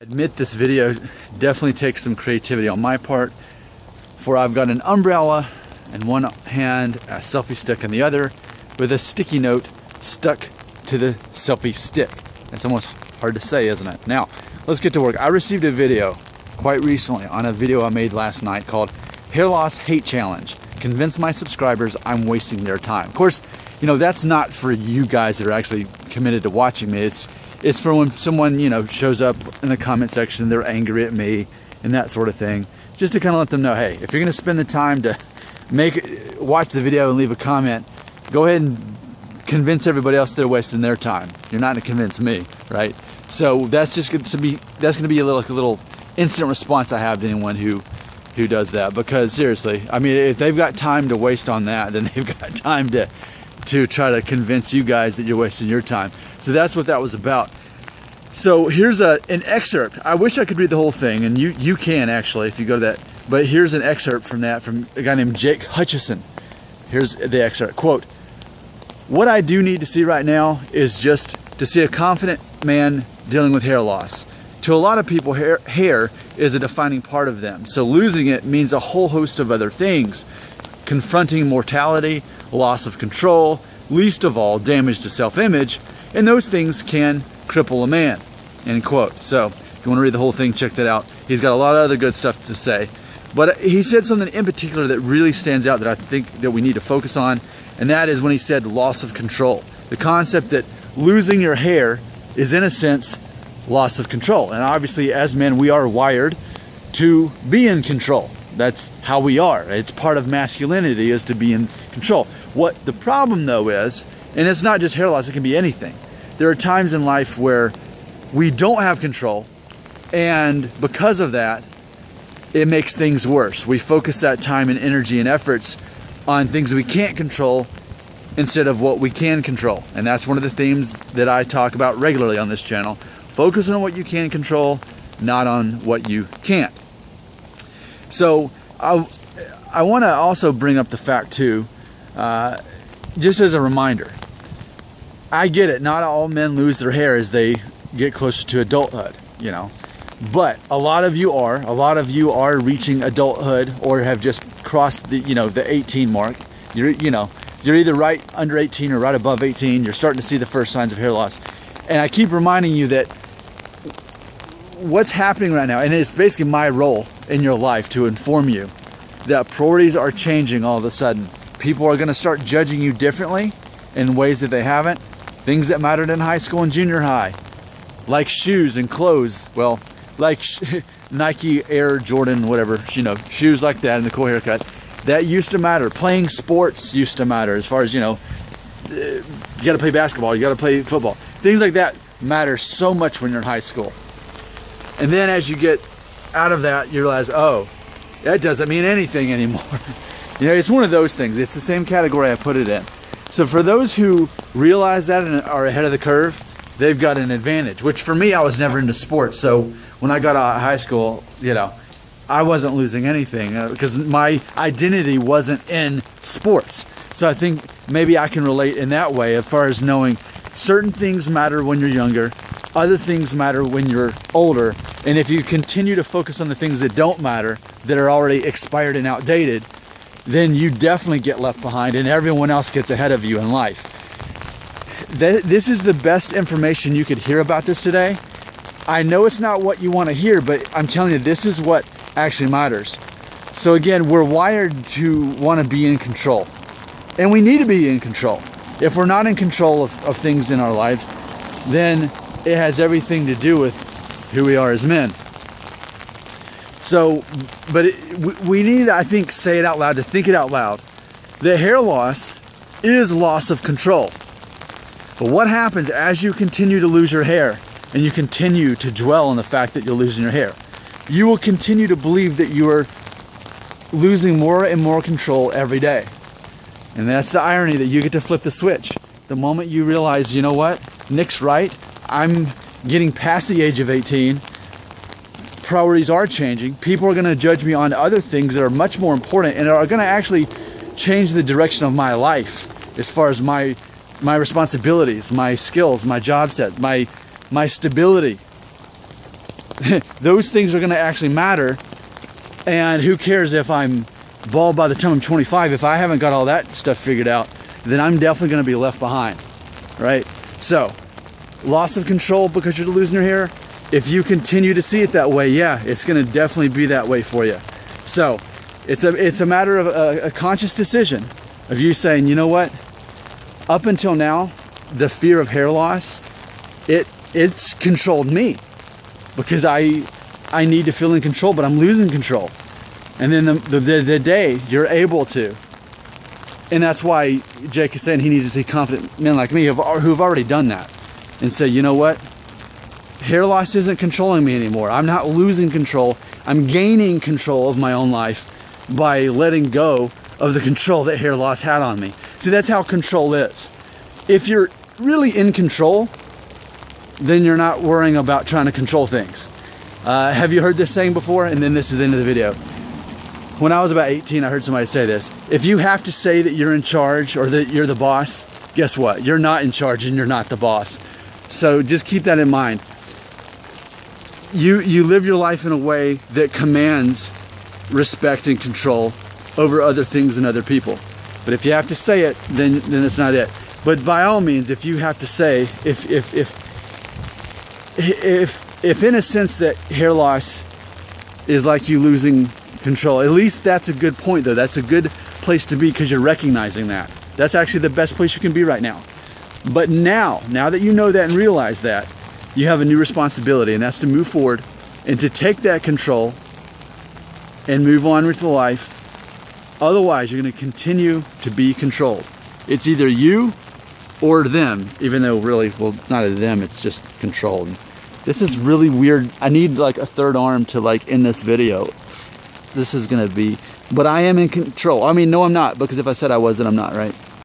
Admit this video definitely takes some creativity on my part, for I've got an umbrella in one hand, a selfie stick in the other, with a sticky note stuck to the selfie stick. It's almost hard to say, isn't it? Now, let's get to work. I received a video quite recently on a video I made last night called Hair Loss Hate Challenge. Convince my subscribers I'm wasting their time. Of course, you know, that's not for you guys that are actually committed to watching me. It's for when someone, you know, shows up in the comment section, they're angry at me and that sort of thing. Just to kind of let them know, hey, if you're going to spend the time to watch the video and leave a comment, go ahead and convince everybody else they're wasting their time. You're not going to convince me, right? So that's just going to be a little instant response I have to anyone who does that. Because seriously, I mean, if they've got time to waste on that, then they've got time to try to convince you guys that you're wasting your time. So that's what that was about. So here's an excerpt. I wish I could read the whole thing, and you can actually if you go to that. But here's an excerpt from that from a guy named Jake Hutchison. Here's the excerpt. Quote, "What I do need to see right now is just to see a confident man dealing with hair loss. To a lot of people, hair is a defining part of them. So losing it means a whole host of other things. Confronting mortality, loss of control, least of all, damage to self-image, and those things can cripple a man." End quote. So if you want to read the whole thing, check that out. He's got a lot of other good stuff to say. But he said something in particular that really stands out that I think that we need to focus on, and that is when he said loss of control. The concept that losing your hair is, in a sense, loss of control. And obviously, as men, we are wired to be in control. That's how we are. It's part of masculinity, is to be in control. What the problem, though, is, and it's not just hair loss, it can be anything. There are times in life where we don't have control, and because of that, it makes things worse. We focus that time and energy and efforts on things we can't control instead of what we can control. And that's one of the themes that I talk about regularly on this channel. Focus on what you can control, not on what you can't. So I want to also bring up the fact too, just as a reminder, I get it, not all men lose their hair as they get closer to adulthood, you know, but a lot of you are reaching adulthood or have just crossed the, you know, the 18 mark. You're either right under 18 or right above 18. You're starting to see the first signs of hair loss. And I keep reminding you that what's happening right now, and it's basically my role in your life to inform you that priorities are changing all of a sudden. People are going to start judging you differently in ways that they haven't. Things that mattered in high school and junior high, like shoes and clothes, well, like Nike, Air, Jordan, whatever, you know, shoes like that and the cool haircut, that used to matter. Playing sports used to matter, as far as, you know, you got to play basketball, you got to play football. Things like that matter so much when you're in high school. And then as you get out of that, you realize, oh, that doesn't mean anything anymore. You know, it's one of those things. It's the same category I put it in. So for those who realize that and are ahead of the curve, they've got an advantage, which for me, I was never into sports. So when I got out of high school, you know, I wasn't losing anything because my identity wasn't in sports. So I think maybe I can relate in that way as far as knowing certain things matter when you're younger, other things matter when you're older, and if you continue to focus on the things that don't matter, that are already expired and outdated, then you definitely get left behind and everyone else gets ahead of you in life. This is the best information you could hear about this today. I know it's not what you want to hear, but I'm telling you, this is what actually matters. So again, we're wired to want to be in control, and we need to be in control. If we're not in control of things in our lives, then it has everything to do with who we are as men. So, but we need, I think, say it out loud, to think it out loud. The hair loss is loss of control. But what happens as you continue to lose your hair and you continue to dwell on the fact that you're losing your hair? You will continue to believe that you are losing more and more control every day. And that's the irony, that you get to flip the switch. The moment you realize, you know what, Nick's right, I'm getting past the age of 18, priorities are changing, people are going to judge me on other things that are much more important and are going to actually change the direction of my life as far as my responsibilities, my skills, my job set, my stability. those things are going to actually matter. And who cares if I'm bald by the time I'm 25? If I haven't got all that stuff figured out, then I'm definitely going to be left behind, right? So, loss of control because you're losing your hair. If you continue to see it that way, yeah, it's going to definitely be that way for you. So, it's a matter of a conscious decision of you saying, you know what? Up until now, the fear of hair loss, it's controlled me because I need to feel in control, but I'm losing control. And then the day you're able to, and that's why Jake is saying he needs to see confident men like me who've already done that and say, you know what? Hair loss isn't controlling me anymore. I'm not losing control. I'm gaining control of my own life by letting go of the control that hair loss had on me. See, that's how control is. If you're really in control, then you're not worrying about trying to control things. Have you heard this saying before? And then this is the end of the video. When I was about 18, I heard somebody say this. If you have to say that you're in charge or that you're the boss, guess what? You're not in charge and you're not the boss. So just keep that in mind. You live your life in a way that commands respect and control over other things and other people. But if you have to say it, then it's not it. But by all means, if you have to say, if in a sense that hair loss is like you losing control, at least that's a good point though. That's a good place to be because you're recognizing that. That's actually the best place you can be right now. But now that you know that and realize that, you have a new responsibility, and that's to move forward and to take that control and move on with life. Otherwise, you're going to continue to be controlled. It's either you or them, even though really, well, not them, it's just controlled. This is really weird. I need like a third arm to like end this video. This is going to be, but I am in control. I mean, no, I'm not, because if I said I was, then I'm not, right?